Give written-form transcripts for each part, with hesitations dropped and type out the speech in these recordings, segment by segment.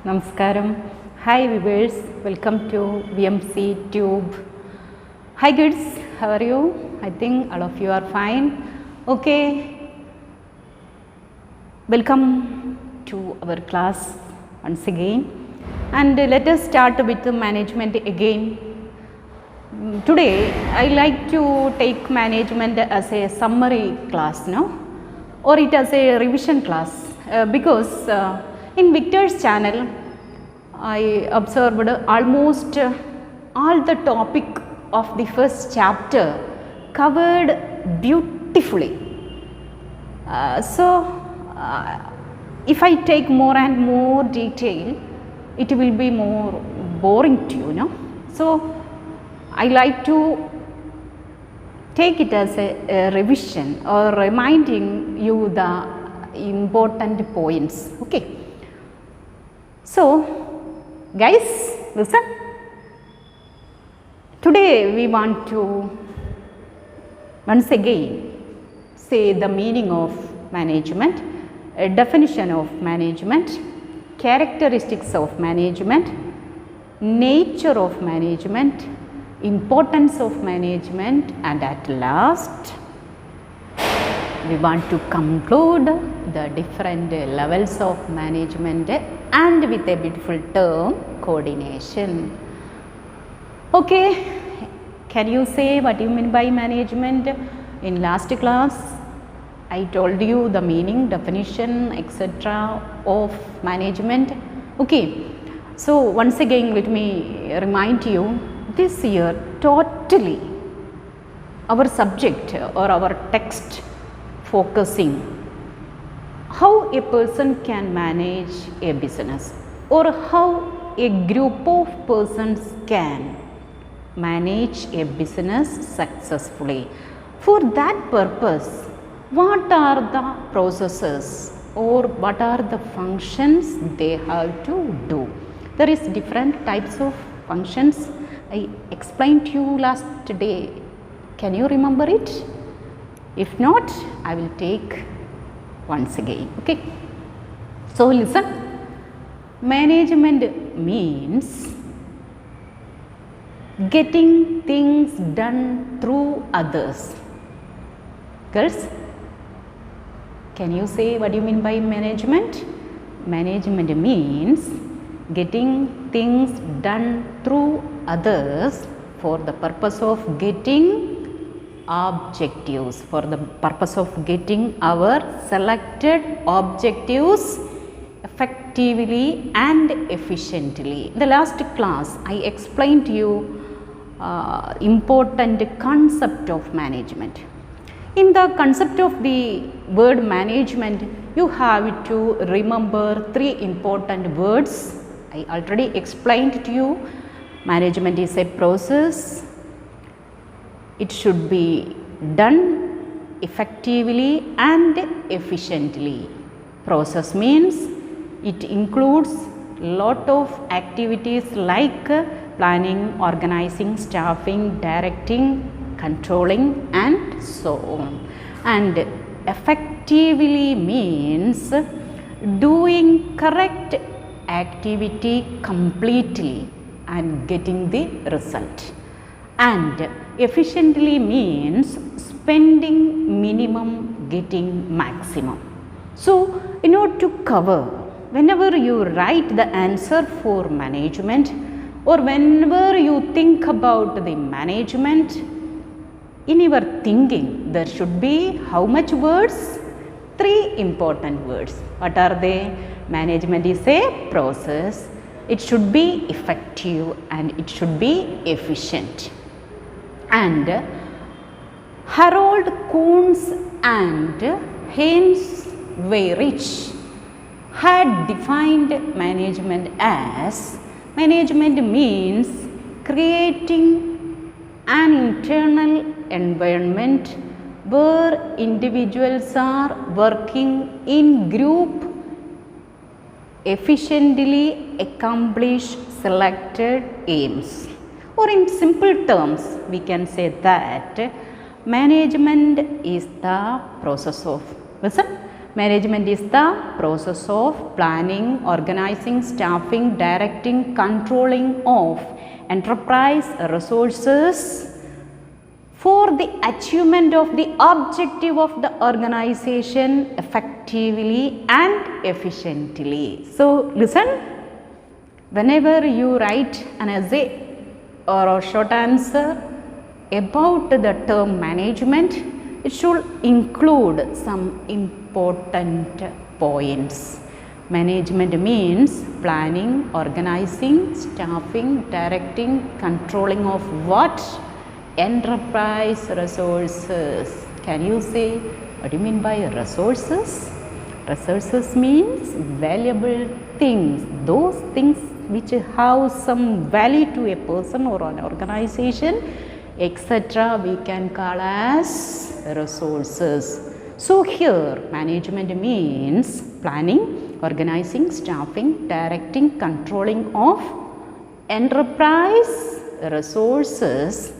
Namaskaram. Hi viewers, welcome to VMC Tube. Hi kids, how are you? I think all of you are fine. Okay. Welcome to our class once again, and let us start with the management again. Today I like to take management as a summary class, no? Or it as a revision class because in Victor's channel I observed almost all the topic of the first chapter covered beautifully. If I take more and more detail, it will be more boring to you, no? So I like to take it as a revision or reminding you the important points. Okay. So guys, listen. Today we want to once again say the meaning of management, a definition of management, characteristics of management, nature of management, importance of management, and at last we want to conclude the different levels of management and with a beautiful term, coordination. Okay, can you say what you mean by management? In last class I told you the meaning, definition, etc. of management. Okay, so once again let me remind you, this year totally our subject or our text focusing how a person can manage a business or how a group of persons can manage a business successfully. For that purpose, what are the processes or what are the functions they have to do? There is different types of functions. I explained to you last day. Can you remember it? If not, I will take once again. Okay. So listen. Management means getting things done through others. Girls, can you say what you mean by management? Management means getting things done through others for the purpose of getting objectives, for the purpose of getting our selected objectives effectively and efficiently. In the last class I explained to you important concept of management. In the concept of the word management, you have to remember three important words. I already explained to you. Management is a process. It should be done effectively and efficiently. Process means it includes lot of activities like planning, organizing, staffing, directing, controlling, and so on. And effectively means doing correct activity completely and getting the result. And efficiently means spending minimum, getting maximum. So in order to cover, whenever you write the answer for management or whenever you think about the management, in your thinking there should be how much words? Three important words. What are they? Management is a process. It should be effective and it should be efficient. And Harold Kuhns and Heinz Weyrich had defined management as management means creating an internal environment where individuals are working in group efficiently accomplish selected aims. Or in simple terms, we can say that management is the process of, listen, Management is the process of planning, organizing, staffing, directing, controlling of enterprise resources for the achievement of the objective of the organization effectively and efficiently. So listen, whenever you write an essay or a short answer about the term management, it should include some important points. Management means planning, organizing, staffing, directing, controlling of what? Enterprise resources. Can you say what do you mean by resources? Resources means valuable things, those things which have some value to a person or an organization, etc. we can call as resources. So here management means planning, organizing, staffing, directing, controlling of enterprise resources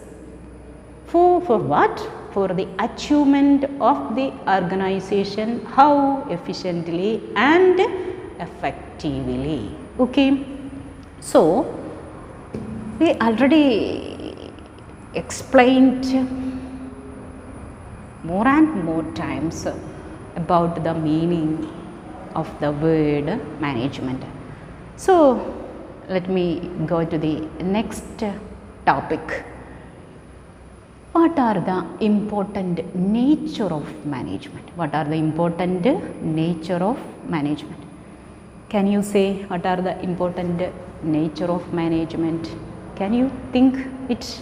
for what? For the achievement of the organization, how efficiently and effectively. Okay, so we already explained more and more times about the meaning of the word management. So let me go to the next topic. What are the important nature of management? What are the important nature of management? Can you say what are the important nature of management? Can you think it?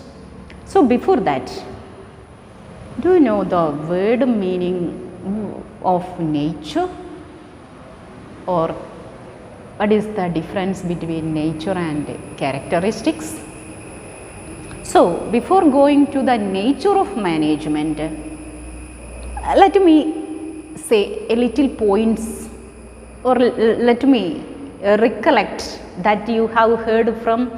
So before that, do you know the word meaning of nature, or what is the difference between nature and characteristics? So before going to the nature of management, let me say a little points, or let me recollect that you have heard from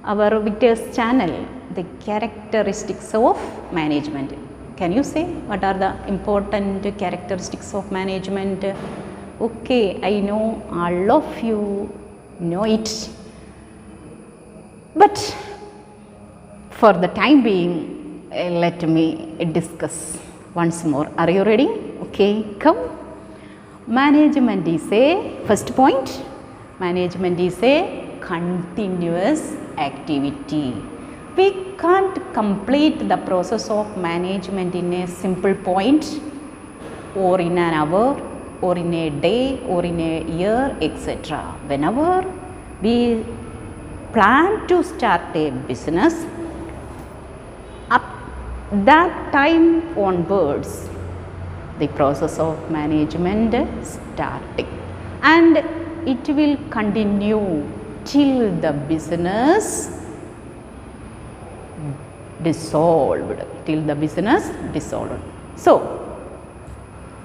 our Victor's channel, the characteristics of management. Can you say what are the important characteristics of management? Okay, I know all of you know it, but for the time being, let me discuss once more. Are you ready? Okay, come. Management is a, first point, management is a continuous activity. We can't complete the process of management in a simple point, or in an hour, or in a day, or in a year, etc. Whenever we plan to start a business, up that time onwards, the process of management starting, and it will continue till the business dissolved, till the business dissolved. So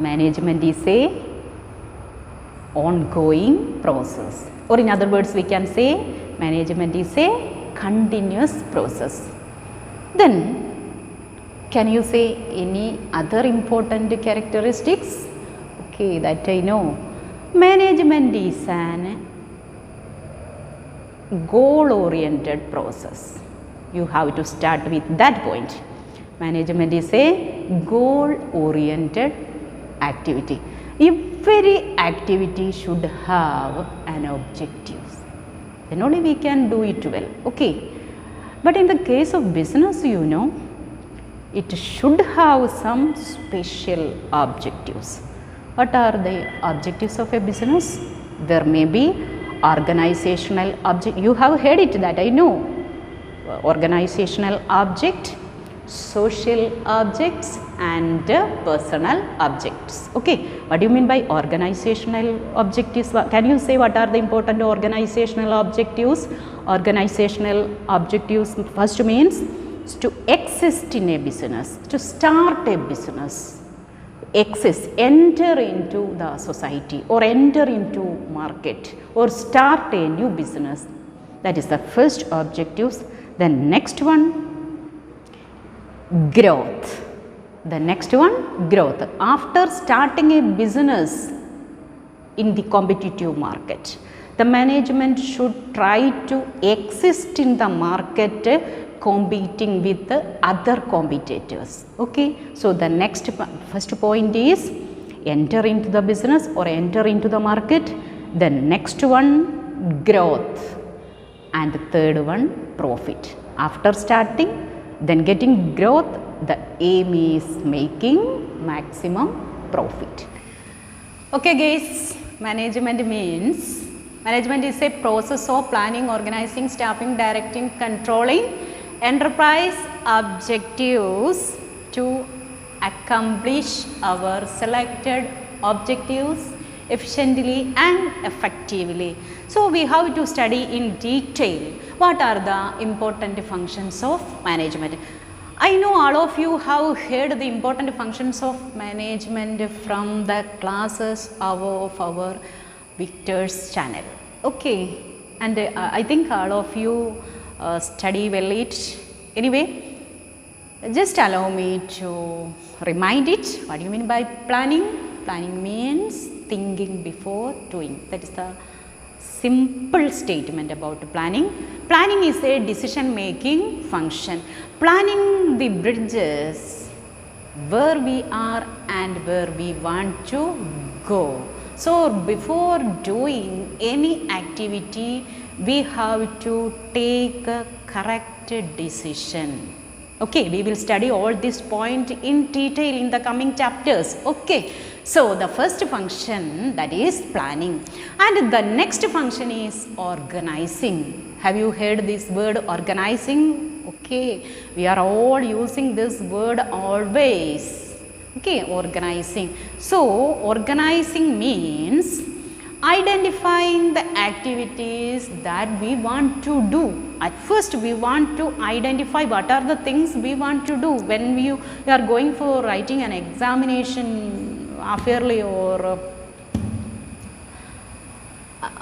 management is a ongoing process, or in other words we can say management is a continuous process. Then can you say any other important characteristics? Okay, that I know. Management is an goal oriented process. You have to start with that point. Management is a goal oriented activity. Every activity should have an objective, then only we can do it well. Okay, but in the case of business, you know, it should have some special objectives. What are the objectives of a business? There may be organizational object. You have heard it, that I know. Organizational object, social objects, and personal objects. Okay, what do you mean by organizational objectives? Can you say what are the important organizational objectives? Organizational objectives first means to exist in a business, to start a business, exist, enter into the society, or enter into market, or start a new business. That is the first objectives. Then next one, growth. The next one, growth. After starting a business in the competitive market, the management should try to exist in the market competing with the other competitors. Okay, so the first point is enter into the business or enter into the market. The next one, growth, and the third one, profit. After starting, then getting growth, the aim is making maximum profit. Okay guys, management is a process of planning, organizing, staffing, directing, controlling enterprise objectives to accomplish our selected objectives efficiently and effectively. So we have to study in detail what are the important functions of management. I know all of you have heard the important functions of management from the classes of our Victor's channel. Okay, and I think all of you study well it. Anyway, just allow me to remind it. What do you mean by planning? Planning means thinking before doing. That is the simple statement about planning. Planning is a decision making function. Planning the bridges where we are and where we want to go. So before doing any activity, we have to take a correct decision. Okay, we will study all this point in detail in the coming chapters. Okay, so the first function, that is planning, and the next function is organizing. Have you heard this word organizing? Okay, we are all using this word always. Okay, organizing. So organizing means identifying the activities that we want to do. At first we want to identify what are the things we want to do. When you are going for writing an examination, half-yearly or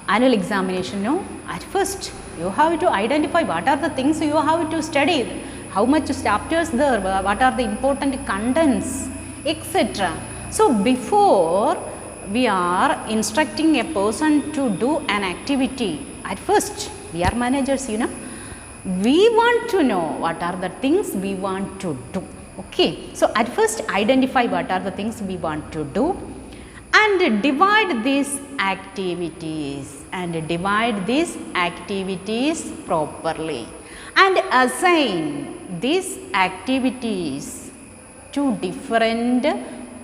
annual examination, no? At first you have to identify what are the things you have to study, how much chapters there, what are the important contents, etc. So before we are instructing a person to do an activity, at first we are managers, you know, we want to know what are the things we want to do. Okay, so at first identify what are the things we want to do and divide these activities properly and assign these activities to different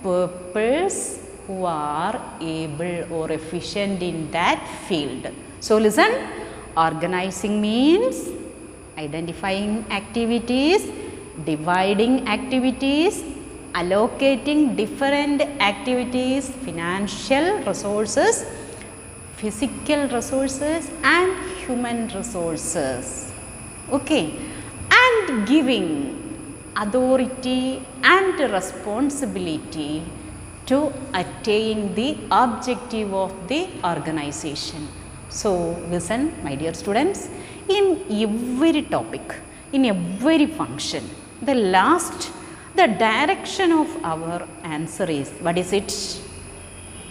purpose who are able or efficient in that field. So listen, organizing means identifying activities, dividing activities, allocating different activities, financial resources, physical resources and human resources. Okay, and giving authority and responsibility to attain the objective of the organization. So listen, my dear students, in every topic, in every function, the direction of our answer is, what is it?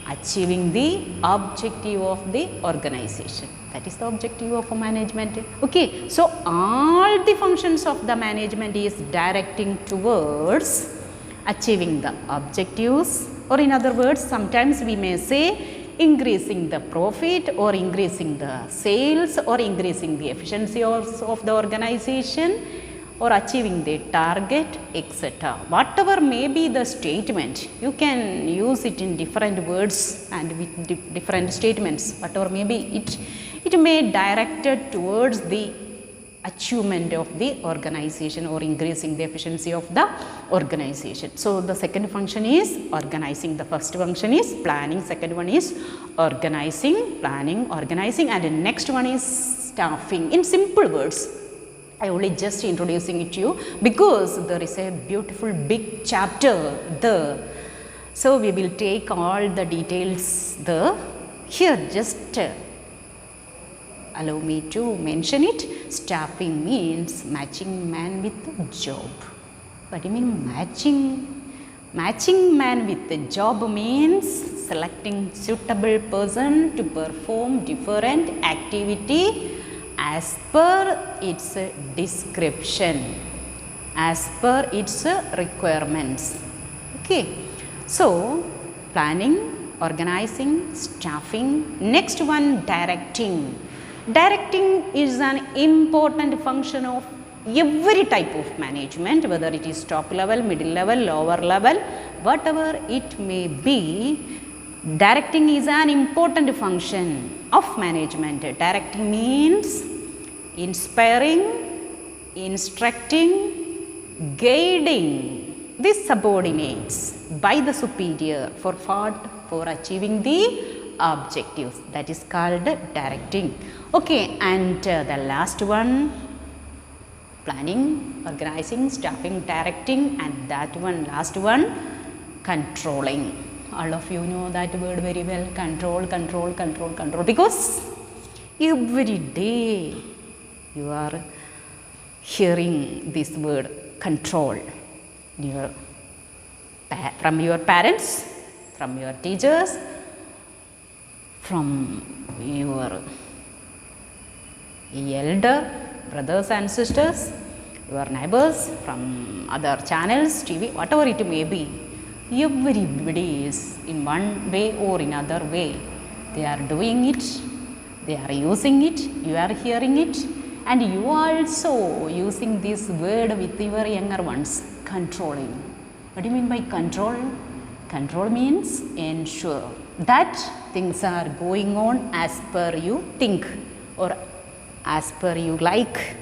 Achieving the objective of the organization. That is the objective of management. Okay, so all the functions of the management is directing towards achieving the objectives, or in other words, sometimes we may say increasing the profit or increasing the sales or increasing the efficiency of the organization or achieving the target, etc. Whatever may be the statement, you can use it in different words and with different statements. Whatever may be, it may directed towards the achievement of the organization or increasing the efficiency of the organization. So the second function is organizing, the first function is planning, second one is organizing, planning, organizing, and the next one is staffing. In simple words, I only just introducing it to you because there is a beautiful big chapter there. So we will take all the details there. Here just allow me to mention it. Staffing means matching man with job. What do you mean matching? Matching man with the job means selecting suitable person to perform different activity as per its description, as per its requirements. Okay. So, planning, organizing, staffing. Next one, directing. Directing is an important function of every type of management, whether it is top level, middle level, lower level, whatever it may be. Directing is an important function of management. Directing means inspiring, instructing, guiding the subordinates by the superior for achieving the objectives. That is called directing. Okay, and the last one, planning, organizing, staffing, directing, and that one, last one, controlling. All of you know that word very well, control, control, control, control, because every day you are hearing this word control from your parents, from your teachers, from your elder brothers and sisters, your neighbors, from other channels, TV, whatever it may be. Everybody is in one way or another way. They are doing it, they are using it, you are hearing it, and you also using this word with your younger ones, controlling. What do you mean by control? Control means ensure that things are going on as per you think, or as per you like,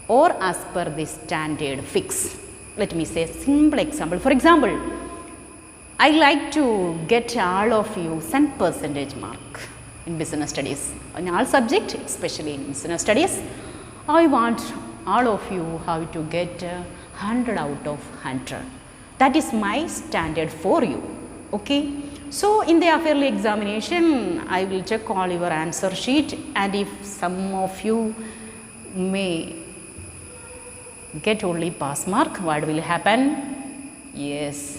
or as per the standard fix. Let me say a simple example. For example, I like to get all of you 100% mark in business studies. In all subjects, especially in business studies, I want all of you have to get 100 out of 100. That is my standard for you. Okay. So, in the yearly examination, I will check all your answer sheet, and if some of you may get only pass mark, what will happen? Yes,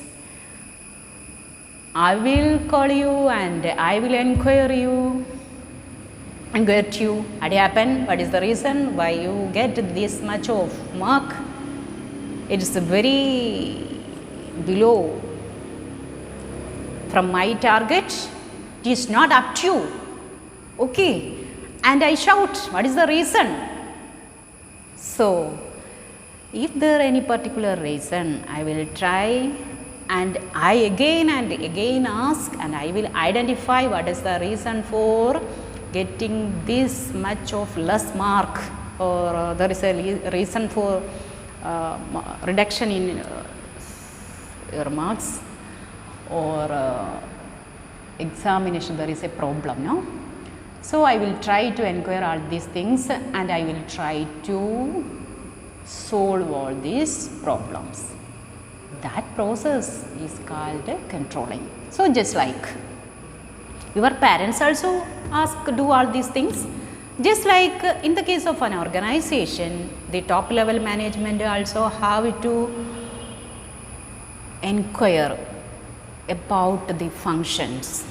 I will call you and I will inquire you and get you. What happened? What is the reason why you get this much of mark? It is very below from my target. It is not up to you. Okay. And I shout, what is the reason? So, if there any particular reason, I will try, and I again and again ask, and I will identify what is the reason for getting this much of less mark, or there is a reason for reduction in your marks, or examination there is a problem, no? So, I will try to inquire all these things, and I will try to solve all these problems. That process is called controlling. So, just like your parents also do all these things, just like in the case of an organization, the top level management also have to inquire about the functions,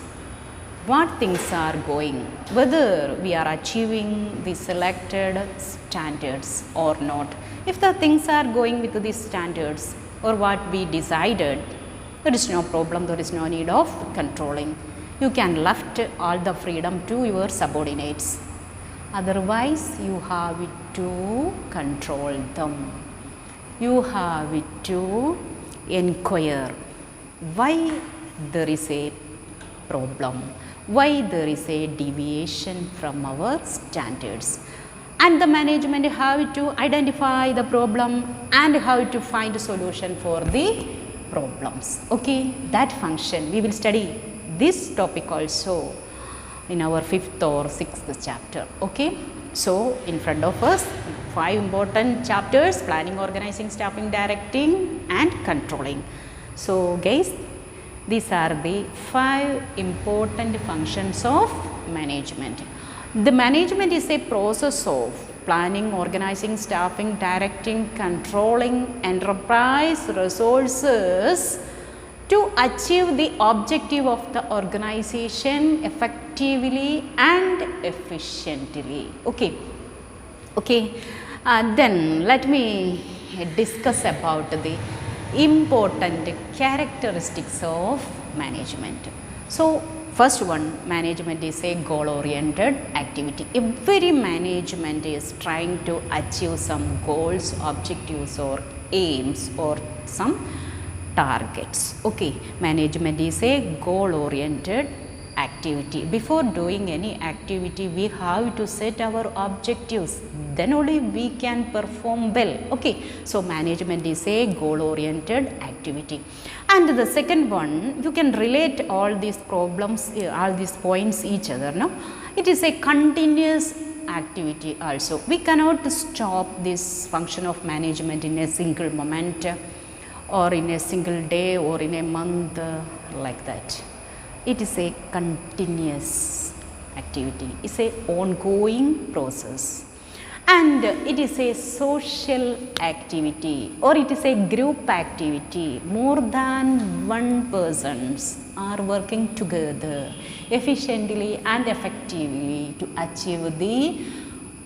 what things are going, whether we are achieving the selected standards or not. If the things are going with these standards or what we decided, there is no problem, there is no need of controlling. You can left all the freedom to your subordinates. Otherwise, you have to control them. You have to inquire why there is a problem, why there is a deviation from our standards. And the management have to identify the problem and have to find a solution for the problems. Okay, that function we will study this topic also in our 5th or 6th chapter. Okay, so in front of us 5 important chapters: planning, organizing, staffing, directing, and controlling. So guys, these are the 5 important functions of management. The management is a process of planning, organizing, staffing, directing, controlling enterprise resources to achieve the objective of the organization effectively and efficiently. Okay. Then let me discuss about the important characteristics of management. So first one, management is a goal oriented activity. Every management is trying to achieve some goals, objectives or aims or some targets. Okay, management is a goal oriented activity. Before doing any activity, we have to set our objectives, then only we can perform well. Okay, so management is a goal oriented activity. And the second one, you can relate all these problems, all these points each other, no? It is a continuous activity also. We cannot stop this function of management in a single moment or in a single day or in a month, like that. It is a continuous activity. It's a ongoing process. And it is a social activity or it is a group activity. More than one persons are working together efficiently and effectively to achieve the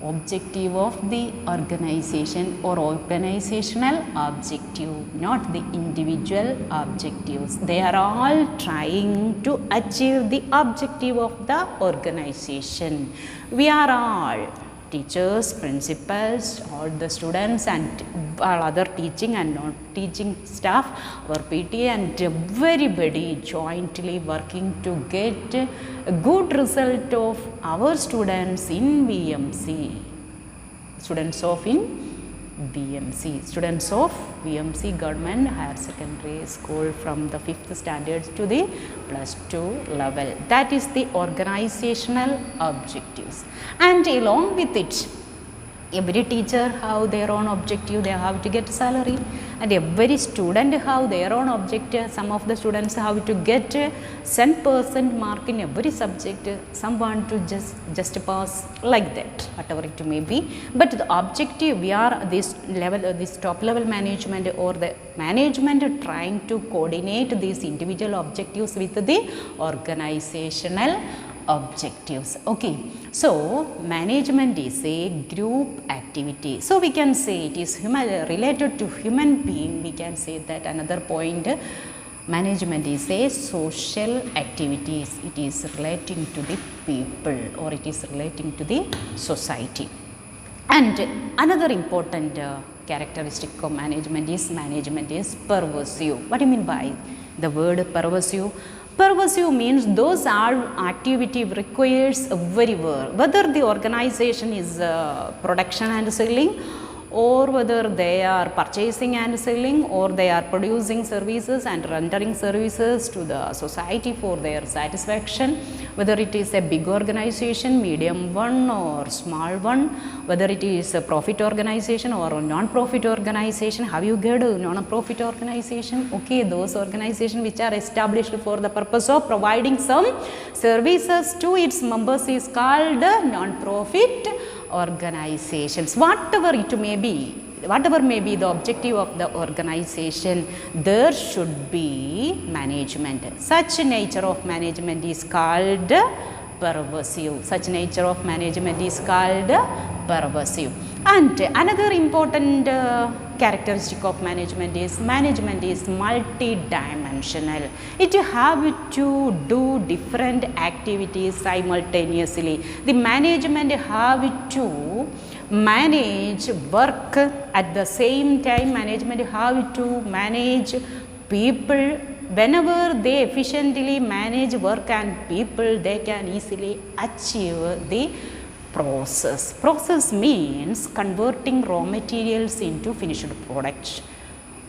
objective of the organization or organizational objective, not the individual objectives. They are all trying to achieve the objective of the organization. We are all teachers, principals, all the students and all other teaching and non-teaching staff, our PT and everybody jointly working to get a good result of our students in VMC. Students of VMC Government Higher Secondary School from the 5th standard to the +2 level. That is the organizational objectives. And along with it, every teacher have their own objective, they have to get salary, and every student have their own objective. Some of the students have to get 100% mark in every subject, some want to just pass, like that, whatever it may be. But the objective, we are this level, this top level management or the management trying to coordinate these individual objectives with the organizational objectives. Okay, so management is a group activity. So we can say it is related to human being. We can say that another point, management is a social activity. It is relating to the people or it is relating to the society. And another important characteristic of management is pervasive. What do you mean by the word pervasive? Pervasive means those are activity requires everywhere, whether the organization is production and selling, or whether they are purchasing and selling, or they are producing services and rendering services to the society for their satisfaction, whether it is a big organization, medium one or small one, whether it is a profit organization or a non-profit organization. Have you heard of non-profit organization? Okay, those organizations which are established for the purpose of providing some services to its members is called non-profit organizations. Whatever may be the objective of the organization, there should be management. Such nature of management is called pervasive. And another important characteristic of management is multi-dimensional. It have to do different activities simultaneously. The management have to manage work at the same time. Management have to manage people. Whenever they efficiently manage work and people, they can easily achieve the process. Process means converting raw materials into finished products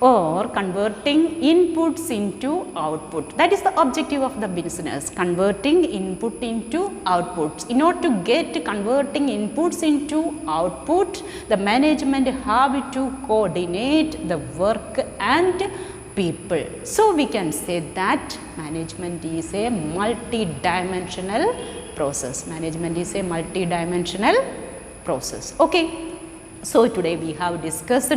or converting inputs into output. That is the objective of the business, converting input into outputs. In order to get converting inputs into output, the management have to coordinate the work and people. So we can say that management is a multi-dimensional process. Okay, so today we have discussed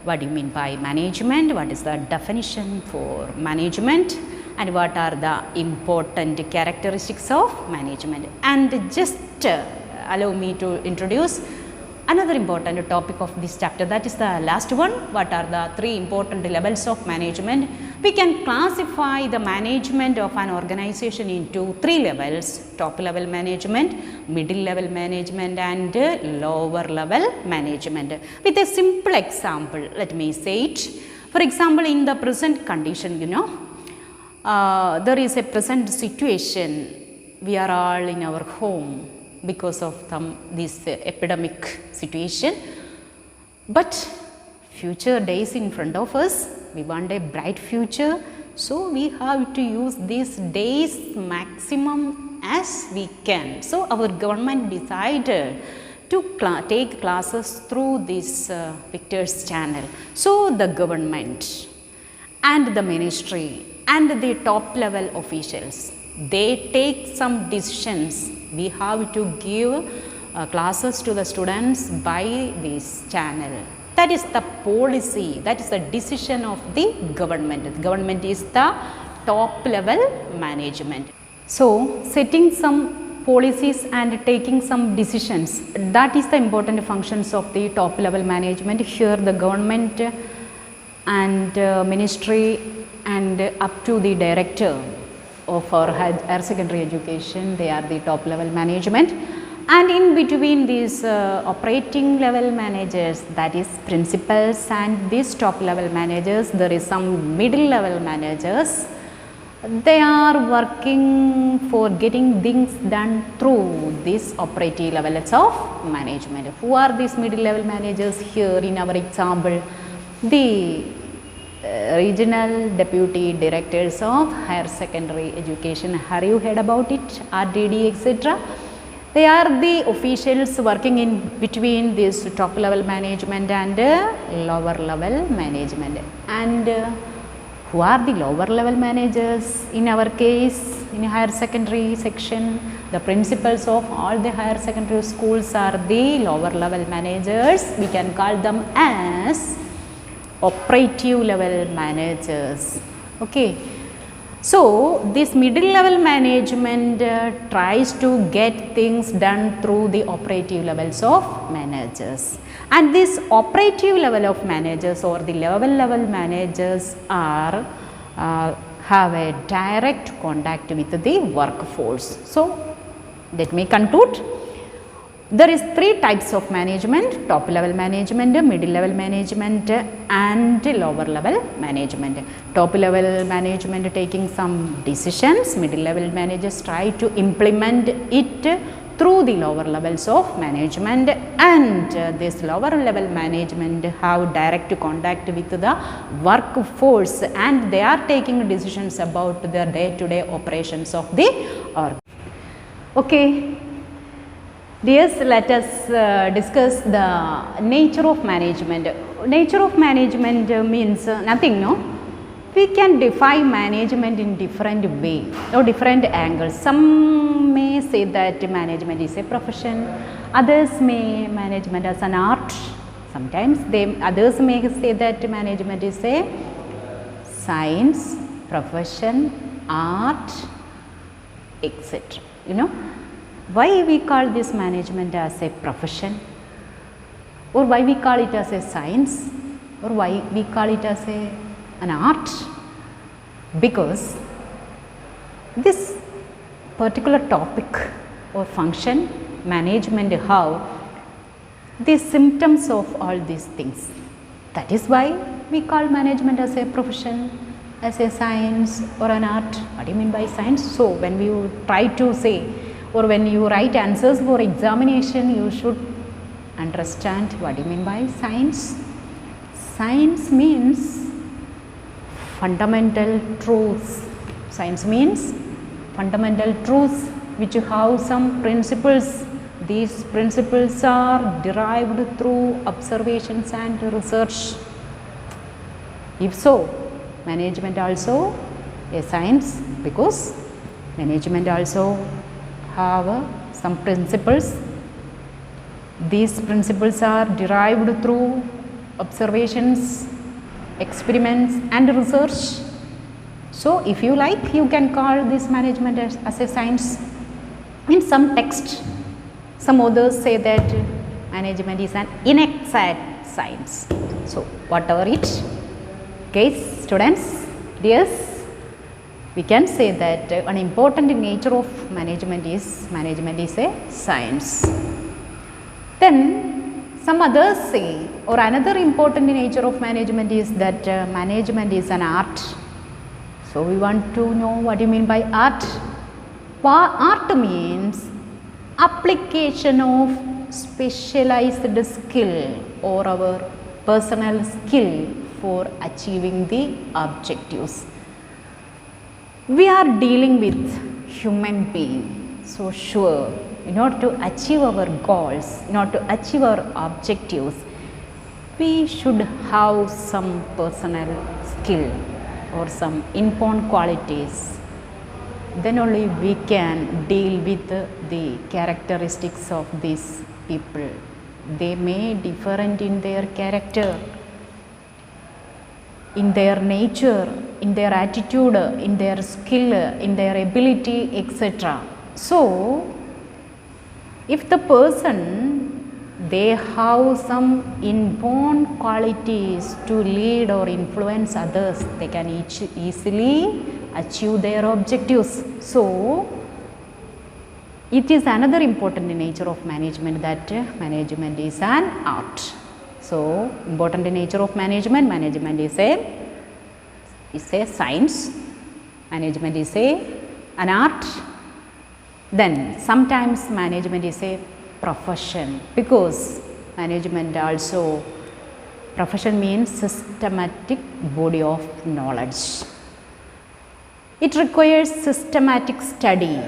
what do you mean by management, what is the definition for management, and what are the important characteristics of management. And just allow me to introduce another important topic of this chapter, that is the last one. What are the three important levels of management? We can classify the management of an organization into three levels: top level management, middle level management, and lower level management. With a simple example, let me say it. For example, in the present condition, there is a present situation. We are all in our home because of this epidemic situation, but future days in front of us, we want a bright future, so we have to use these days maximum as we can. So our government decided to take classes through this Victor's channel. So the government and the ministry and the top level officials, they take some decisions. We have to give classes to the students by this channel. That is the policy, that is the decision of the government. The government is the top level management. So setting some policies and taking some decisions, that is the important functions of the top level management. Here the government and ministry and up to the director of our higher secondary education, they are the top level management. And in between these operating level managers, that is principals, and these top level managers, there is some middle level managers. They are working for getting things done through this operative levels of management. Who are these middle level managers? Here in our example, the regional deputy directors of higher secondary education. Have you heard about it? RDD, etc. They are the officials working in between this top level management and lower level management. And who are the lower level managers? In our case, in higher secondary section, the principals of all the higher secondary schools are the lower level managers. We can call them as operative level managers. Okay. So this middle level management tries to get things done through the operative levels of managers, and this operative level of managers or the level managers are have a direct contact with the workforce. So let me conclude. There is three types of management: top level management, middle level management, and lower level management. Top level management taking some decisions, middle level managers try to implement it through the lower levels of management, and this lower level management have direct contact with the workforce, and they are taking decisions about the day-to-day operations of the org. Okay. Dears, let us discuss the nature of management. Nature of management means nothing, no? We can define management in different way or different angles. Some may say that management is a profession, others may management as an art. Sometimes others may say that management is a science, profession, art, etc. Why we call this management as a profession, or why we call it as a science, or why we call it as an art? Because this particular topic or function, management, how the symptoms of all these things. That is why we call management as a profession, as a science or an art. What do you mean by science? So when we try to say, or when you write answers for examination, you should understand what do you mean by science. Science means fundamental truths. Science means fundamental truths which have some principles. These principles are derived through observations and research. If so, management also a science, because management also have some principles. These principles are derived through observations, experiments and research. So, if you like, you can call this management as a science. In some text, some authors say that management is an inexact science. So, whatever it, okay, students, yes, we can say that an important nature of management is a science. Then some others say, or another important nature of management is that management is an art. So, we want to know what you mean by art. Art means application of specialized skill or our personal skill for achieving the objectives. We are dealing with human being, so sure, in order to achieve our goals, in order to achieve our objectives, we should have some personal skill or some inborn qualities. Then only we can deal with the characteristics of these people. They may differ in their character, in their nature, in their attitude, in their skill, in their ability, etc. So, if the person they have some inborn qualities to lead or influence others, they can easily achieve their objectives. So, it is another important nature of management that management is an art. So, important nature of management is a science, management is an art. Then sometimes management is a profession, because management also, profession means systematic body of knowledge. It requires systematic study,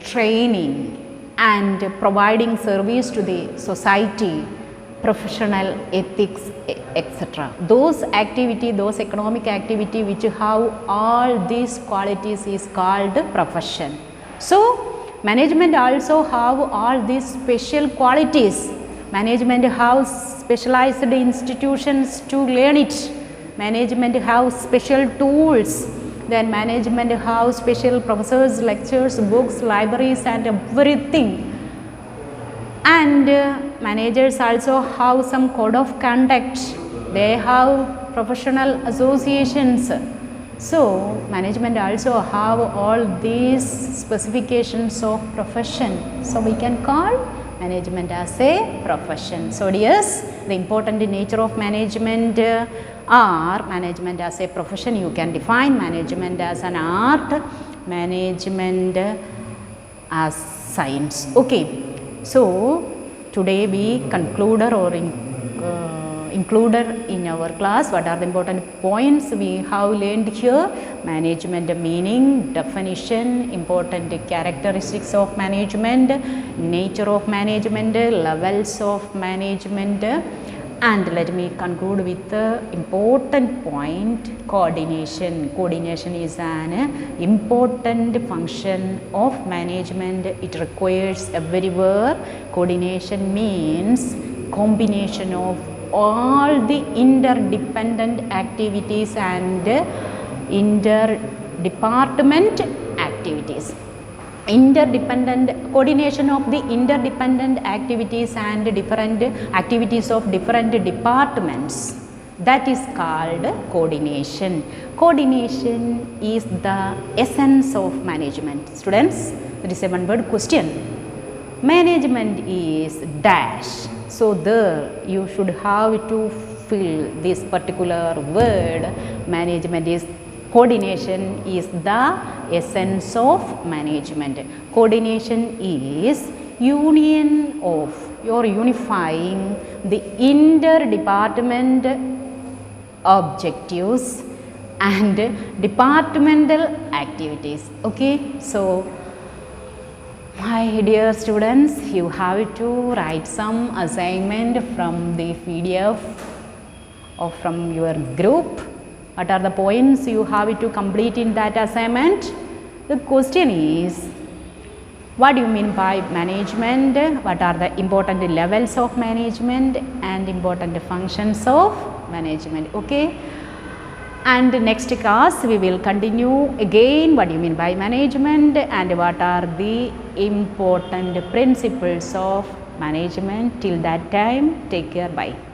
training and providing service to the society, professional ethics, etc. Those activity, those economic activity which have all these qualities is called profession. So, management also have all these special qualities. Management have specialized institutions to learn it. Management have special tools. Then management have special professors, lectures, books, libraries and everything. And managers also have some code of conduct. They have professional associations. So, management also have all these specifications of profession. So, we can call management as a profession. So, dears, the important nature of management are management as a profession. You can define management as an art, management as science. Okay. So, today we concluded or included in our class what are the important points we have learned here. Management meaning, definition, important characteristics of management, nature of management, levels of management, and let me conclude with the important point, coordination. Coordination is an important function of management. It requires everywhere. Coordination means combination of all the interdependent activities and interdepartment activities. Coordination of the interdependent activities and different activities of different departments, that is called coordination. Coordination is the essence of management. Students, there is a one word question. Management is dash. So, there you should have to fill this particular word. Management is, coordination is the essence of management. Coordination is union of, or unifying the interdepartment objectives and departmental activities. Okay, so my dear students, you have to write some assignment from the PDF or from your group. What are the points you have to complete in that assignment? The question is, What do you mean by management? What are the important levels of management and important functions of management? Okay. And next class we will continue again what do you mean by management and what are the important principles of management. Till that time, take care. Bye.